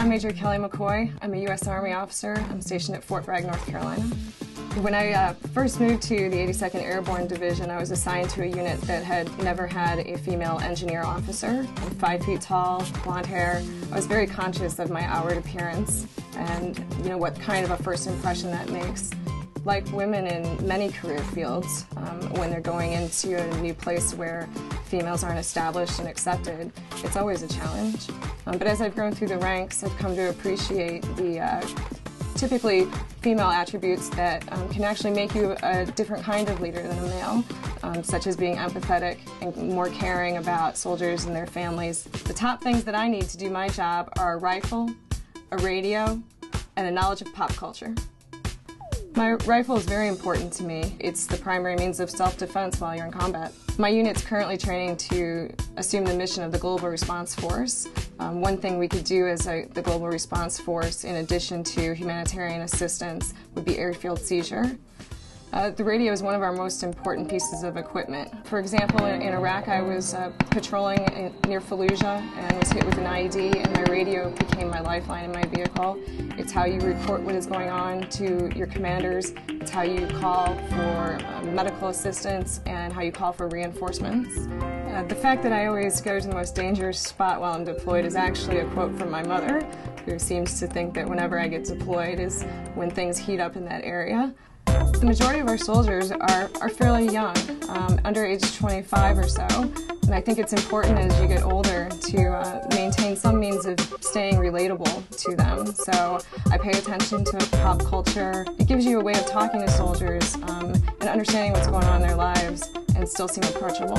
I'm Major Kellie McCoy. I'm a U.S. Army officer. I'm stationed at Fort Bragg, North Carolina. When I first moved to the 82nd Airborne Division, I was assigned to a unit that had never had a female engineer officer. I'm 5 feet tall, blonde hair. I was very conscious of my outward appearance and what kind of a first impression that makes. Like women in many career fields, when they're going into a new place where females aren't established and accepted, it's always a challenge. But as I've grown through the ranks, I've come to appreciate the typically female attributes that can actually make you a different kind of leader than a male, such as being empathetic and more caring about soldiers and their families. The top things that I need to do my job are a rifle, a radio, and a knowledge of pop culture. My rifle is very important to me. It's the primary means of self-defense while you're in combat. My unit's currently training to assume the mission of the Global Response Force. One thing we could do as the Global Response Force, in addition to humanitarian assistance, would be airfield seizure. The radio is one of our most important pieces of equipment. For example, in Iraq, I was patrolling near Fallujah and was hit with an IED, and my radio became my lifeline in my vehicle. It's how you report what is going on to your commanders. It's how you call for medical assistance and how you call for reinforcements. The fact that I always go to the most dangerous spot while I'm deployed is actually a quote from my mother, who seems to think that whenever I get deployed is when things heat up in that area. The majority of our soldiers are fairly young, under age 25 or so, and I think it's important as you get older to maintain some means of staying relatable to them. So I pay attention to pop culture. It gives you a way of talking to soldiers and understanding what's going on in their lives and still seem approachable.